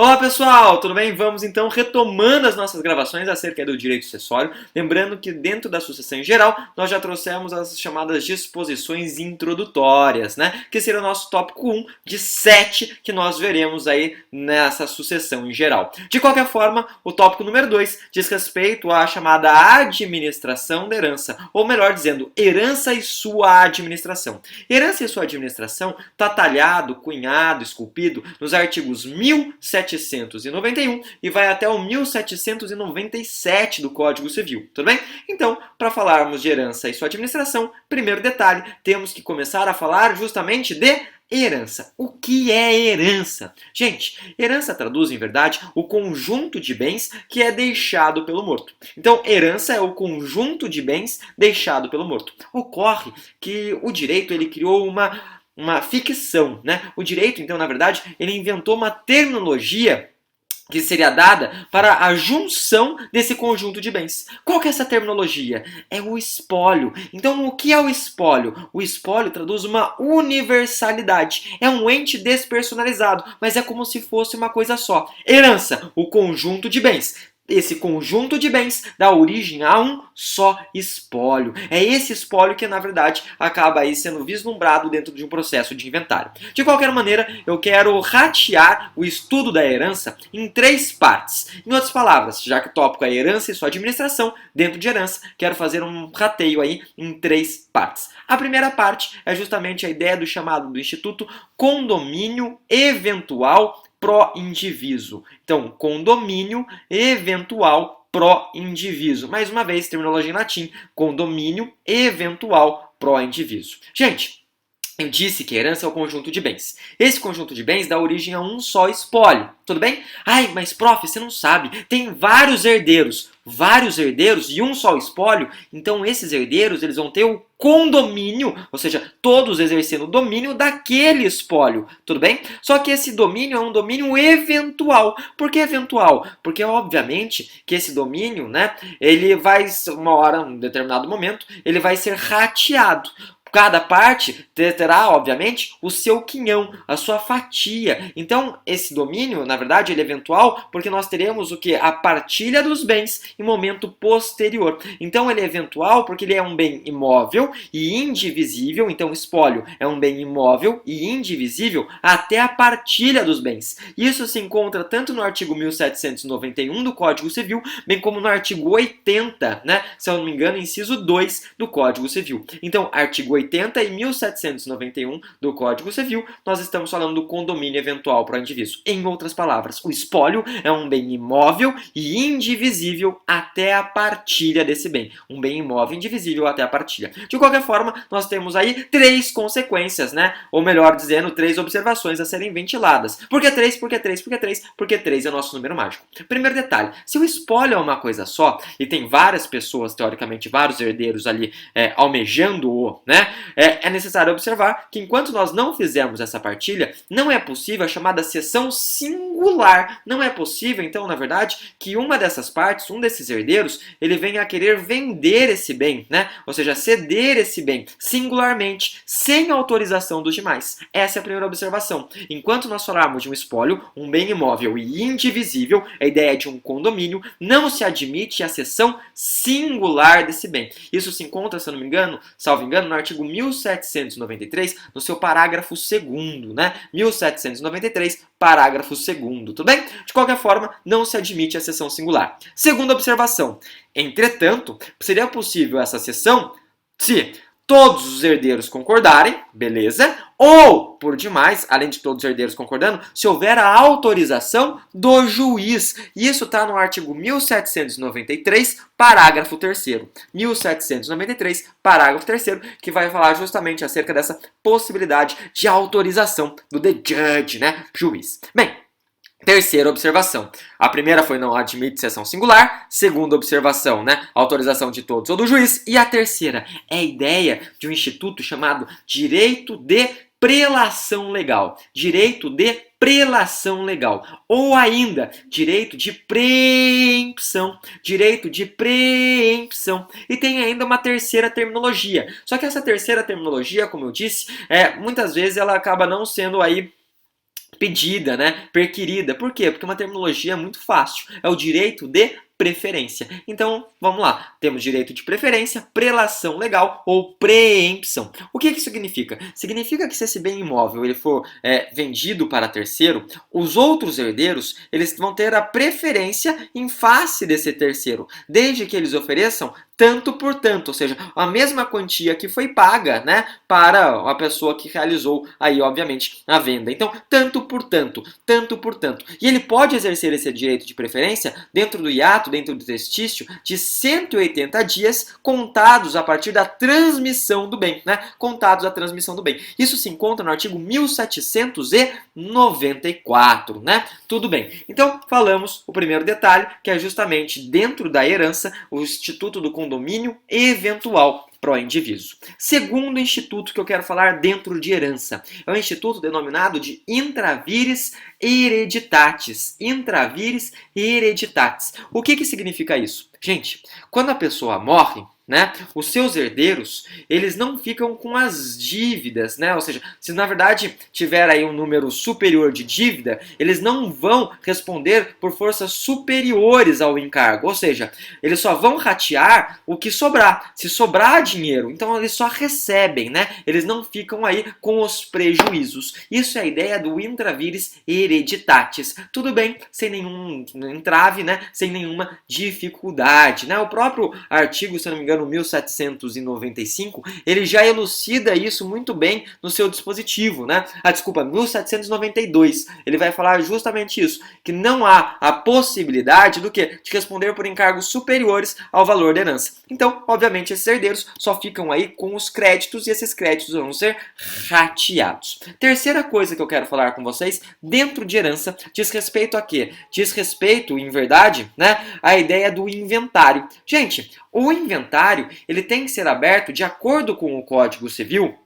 Olá pessoal, tudo bem? Vamos então retomando as nossas gravações acerca do direito sucessório. Lembrando que dentro da sucessão em geral, nós já trouxemos as chamadas disposições introdutórias, né? Que será o nosso tópico 1 de 7 que nós veremos aí nessa sucessão em geral. De qualquer forma, o tópico número 2 diz respeito à chamada administração da herança, ou melhor dizendo, herança e sua administração. Herança e sua administração está talhado, cunhado, esculpido nos artigos 1791 e vai até o 1797 do Código Civil, tudo bem? Então, para falarmos de herança e sua administração, primeiro detalhe, temos que começar a falar justamente de herança. O que é herança? Gente, herança traduz, em verdade, o conjunto de bens que é deixado pelo morto. Então, herança é o conjunto de bens deixado pelo morto. Ocorre que o direito ele criou uma ficção, né? O direito, então, na verdade, ele inventou uma terminologia que seria dada para a junção desse conjunto de bens. Qual que é essa terminologia? É o espólio. Então, o que é o espólio? O espólio traduz uma universalidade. É um ente despersonalizado, mas é como se fosse uma coisa só. Herança, o conjunto de bens. Esse conjunto de bens dá origem a um só espólio. É esse espólio que, na verdade, acaba aí sendo vislumbrado dentro de um processo de inventário. De qualquer maneira, eu quero ratear o estudo da herança em 3 partes. Em outras palavras, já que o tópico é herança e sua administração, dentro de herança, quero fazer um rateio aí em 3 partes. A primeira parte é justamente a ideia do chamado do Instituto condomínio eventual pró-indiviso. Então, condomínio eventual pró-indiviso. Mais uma vez, terminologia em latim, condomínio eventual pró-indiviso. Gente, eu disse que a herança é o conjunto de bens. Esse conjunto de bens dá origem a um só espólio. Tudo bem? Ai, mas prof, você não sabe. Tem vários herdeiros e um só espólio. Então esses herdeiros eles vão ter o condomínio, ou seja, todos exercendo o domínio daquele espólio. Tudo bem? Só que esse domínio é um domínio eventual. Por que eventual? Porque obviamente que esse domínio, né, ele vai, uma hora, em um determinado momento, ele vai ser rateado. Cada parte terá, obviamente, o seu quinhão, a sua fatia. Então, esse domínio, na verdade, ele é eventual porque nós teremos o que? A partilha dos bens em momento posterior. Então, ele é eventual porque ele é um bem imóvel e indivisível. Então, o espólio é um bem imóvel e indivisível até a partilha dos bens. Isso se encontra tanto no artigo 1791 do Código Civil, bem como no artigo 80, né? Se eu não me engano, inciso 2 do Código Civil. Então, artigo 80 e 1791 do Código Civil, nós estamos falando do condomínio eventual para o indivíduo. Em outras palavras, o espólio é um bem imóvel e indivisível até a partilha desse bem. Um bem imóvel e indivisível até a partilha. De qualquer forma, nós temos aí 3 consequências, né? Ou melhor dizendo, 3 observações a serem ventiladas. Por que 3? Por que 3? Por que 3? Porque 3 é o nosso número mágico. Primeiro detalhe, se o espólio é uma coisa só e tem várias pessoas, teoricamente, vários herdeiros ali almejando-o, né? É necessário observar que enquanto nós não fizermos essa partilha, não é possível a chamada cessão singular. Não é possível, então, na verdade, que uma dessas partes, um desses herdeiros, ele venha a querer vender esse bem, né? Ou seja, ceder esse bem singularmente, sem autorização dos demais. Essa é a primeira observação. Enquanto nós falarmos de um espólio, um bem imóvel e indivisível, a ideia de um condomínio, não se admite a cessão singular desse bem. Isso se encontra, se eu não me engano, salvo engano, no artigo 1793, no seu parágrafo 2º, né? 1793, parágrafo 2º, tudo bem? De qualquer forma, não se admite a cessão singular. Segunda observação. Entretanto, seria possível essa cessão se todos os herdeiros concordarem, beleza? Ou, por demais, além de todos os herdeiros concordando, se houver a autorização do juiz. Isso está no artigo 1793, parágrafo 3º. 1793, parágrafo 3º, que vai falar justamente acerca dessa possibilidade de autorização do the judge, né? Juiz. Bem, terceira observação. A primeira foi não admite cessão singular. Segunda observação, né? Autorização de todos ou do juiz. E a terceira é a ideia de um instituto chamado direito de prelação legal. Direito de prelação legal. Ou ainda, direito de preempção. Direito de preempção. E tem ainda uma terceira terminologia. Só que essa terceira terminologia, como eu disse, muitas vezes ela acaba não sendo aí pedida, né, perquirida. Por quê? Porque é uma terminologia muito fácil. É o direito de preferência. Então, vamos lá. Temos direito de preferência, prelação legal ou preempção. O que significa? Significa que se esse bem imóvel ele for vendido para terceiro, os outros herdeiros eles vão ter a preferência em face desse terceiro, desde que eles ofereçam tanto por tanto, ou seja, a mesma quantia que foi paga, né, para a pessoa que realizou aí, obviamente, a venda. Então, tanto por tanto, tanto por tanto. E ele pode exercer esse direito de preferência dentro do hiato, dentro do testício, de 180 dias contados a partir da transmissão do bem, né? Contados a transmissão do bem. Isso se encontra no artigo 1794, né? Tudo bem. Então, falamos o primeiro detalhe, que é justamente dentro da herança, o Instituto do Condomínio Eventual pro indiviso. Segundo instituto que eu quero falar dentro de herança, é o instituto denominado de intravires hereditatis. Intravires hereditatis. O que significa isso? Gente, quando a pessoa morre, né, os seus herdeiros, eles não ficam com as dívidas, né? Ou seja, se na verdade tiver aí um número superior de dívida, eles não vão responder por forças superiores ao encargo, ou seja, eles só vão ratear o que sobrar. Se sobrar dinheiro, então eles só recebem, né? Eles não ficam aí com os prejuízos. Isso é a ideia do intravires hereditatis. Tudo bem, sem nenhum entrave, né? Sem nenhuma dificuldade, né? O próprio artigo, se não me engano, 1795, ele já elucida isso muito bem no seu dispositivo, né? 1792, ele vai falar justamente isso, que não há a possibilidade do quê? De responder por encargos superiores ao valor da herança. Então, obviamente, esses herdeiros só ficam aí com os créditos e esses créditos vão ser rateados. Terceira coisa que eu quero falar com vocês, dentro de herança, diz respeito a quê? Diz respeito, em verdade, né, à ideia do inventário. Gente, o inventário ele tem que ser aberto de acordo com o Código Civil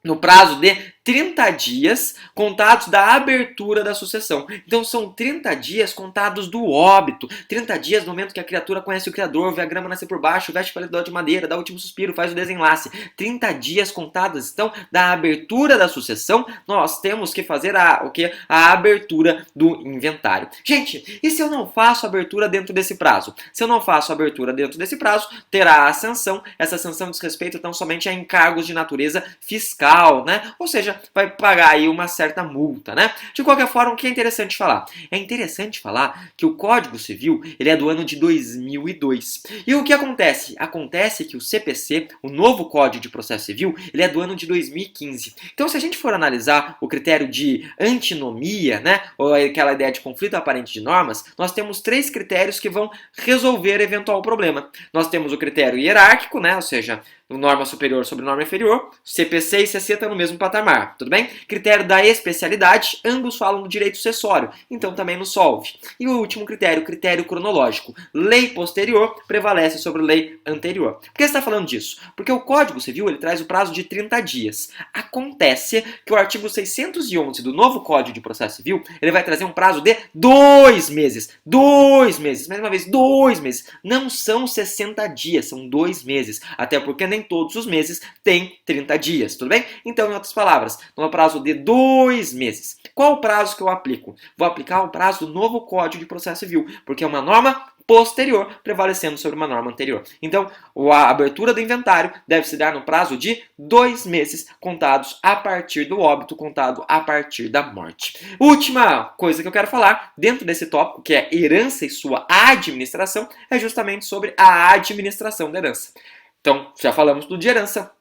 no prazo de 30 dias contados da abertura da sucessão. Então são 30 dias contados do óbito. 30 dias no momento que a criatura conhece o Criador, vê a grama nascer por baixo, veste paletó de madeira, dá o último suspiro, faz o desenlace. 30 dias contados, então, da abertura da sucessão, nós temos que fazer a abertura do inventário. Gente, e se eu não faço a abertura dentro desse prazo? Se eu não faço a abertura dentro desse prazo, terá a sanção. Essa sanção diz respeito, então, somente a encargos de natureza fiscal, né? Ou seja, vai pagar aí uma certa multa, né? De qualquer forma, o que é interessante falar? É interessante falar que o Código Civil, ele é do ano de 2002. E o que acontece? Acontece que o CPC, o novo Código de Processo Civil, ele é do ano de 2015. Então, se a gente for analisar o critério de antinomia, né, ou aquela ideia de conflito aparente de normas, nós temos 3 critérios que vão resolver eventual problema. Nós temos o critério hierárquico, né, ou seja, norma superior sobre norma inferior, CPC e CC estão no mesmo patamar, tudo bem? Critério da especialidade, ambos falam do direito sucessório, então também nos solve. E o último critério, critério cronológico, lei posterior prevalece sobre lei anterior. Por que você está falando disso? Porque o Código Civil ele traz o prazo de 30 dias. Acontece que o artigo 611 do novo Código de Processo Civil, ele vai trazer um prazo de 2 meses. 2 meses, mais uma vez, 2 meses. Não são 60 dias, são 2 meses. Até porque nem todos os meses têm 30 dias, tudo bem? Então, em outras palavras, no prazo de 2 meses. Qual o prazo que eu aplico? Vou aplicar o prazo do novo Código de Processo Civil, porque é uma norma posterior prevalecendo sobre uma norma anterior. Então, a abertura do inventário deve se dar no prazo de 2 meses, contados a partir do óbito, contado a partir da morte. Última coisa que eu quero falar, dentro desse tópico, que é herança e sua administração, é justamente sobre a administração da herança. Então, já falamos do de herança.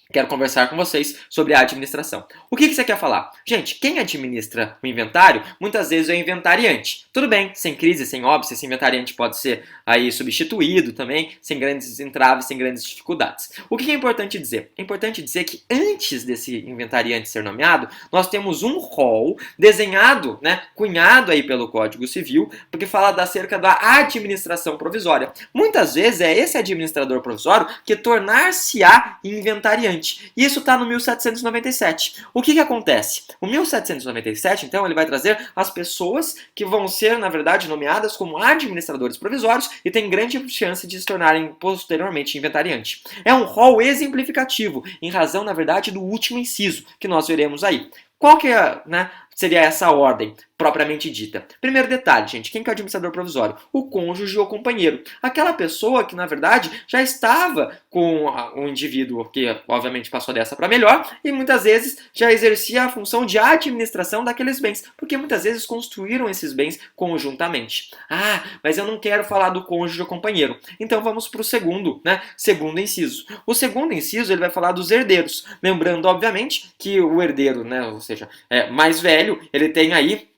Quero conversar com vocês sobre a administração. O que você quer falar? Gente, quem administra o inventário, muitas vezes é o inventariante. Tudo bem, sem crise, sem óbice, esse inventariante pode ser aí substituído também, sem grandes entraves, sem grandes dificuldades. O que é importante dizer? É importante dizer que antes desse inventariante ser nomeado, nós temos um rol desenhado, né, cunhado aí pelo Código Civil, porque fala acerca da administração provisória. Muitas vezes é esse administrador provisório que tornar-se-á inventariante. Isso está no 1797. O que acontece? O 1797, então, ele vai trazer as pessoas que vão ser, na verdade, nomeadas como administradores provisórios e tem grande chance de se tornarem posteriormente inventariante. É um rol exemplificativo, em razão, na verdade, do último inciso que nós veremos aí. Qual que é, né, seria essa a ordem propriamente dita. Primeiro detalhe, gente, quem que é o administrador provisório? O cônjuge ou companheiro. Aquela pessoa que, na verdade, já estava com um indivíduo que, obviamente, passou dessa para melhor e muitas vezes já exercia a função de administração daqueles bens, porque muitas vezes construíram esses bens conjuntamente. Ah, mas eu não quero falar do cônjuge ou companheiro. Então vamos para o segundo, né? Segundo inciso. O segundo inciso ele vai falar dos herdeiros. Lembrando, obviamente, que o herdeiro, né, ou seja, mais velho, ele tem aí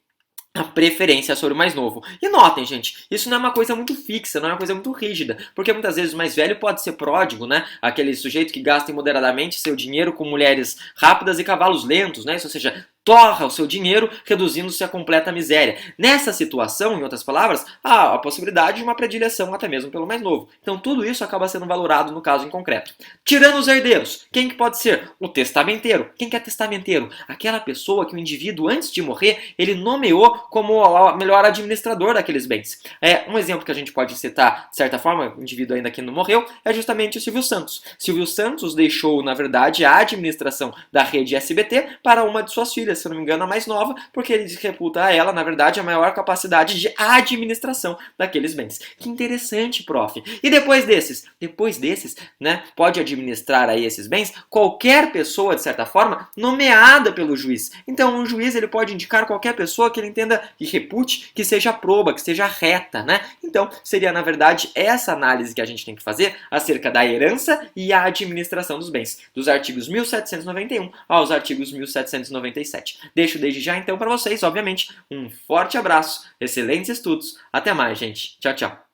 a preferência sobre o mais novo. E notem, gente, isso não é uma coisa muito fixa, não é uma coisa muito rígida, porque muitas vezes o mais velho pode ser pródigo, né? Aquele sujeito que gasta imoderadamente seu dinheiro com mulheres rápidas e cavalos lentos, né? Isso, ou seja, torra o seu dinheiro, reduzindo-se à completa miséria. Nessa situação, em outras palavras, há a possibilidade de uma predileção até mesmo pelo mais novo. Então tudo isso acaba sendo valorado no caso em concreto. Tirando os herdeiros, quem que pode ser? O testamenteiro. Quem que é testamenteiro? Aquela pessoa que o indivíduo, antes de morrer, ele nomeou como o melhor administrador daqueles bens. Um exemplo que a gente pode citar, de certa forma, o indivíduo ainda que não morreu, é justamente o Silvio Santos. Silvio Santos deixou, na verdade, a administração da rede SBT para uma de suas filhas, se eu não me engano, a mais nova, porque ele reputa a ela, na verdade, a maior capacidade de administração daqueles bens. Que interessante, prof. E depois desses, né, pode administrar aí esses bens qualquer pessoa, de certa forma, nomeada pelo juiz. Então, um juiz ele pode indicar qualquer pessoa que ele entenda e repute que seja proba, que seja reta, né? Então, seria, na verdade, essa análise que a gente tem que fazer acerca da herança e a administração dos bens, dos artigos 1791 aos artigos 1797. Deixo desde já, então, para vocês, obviamente, um forte abraço, excelentes estudos, até mais, gente. Tchau, tchau.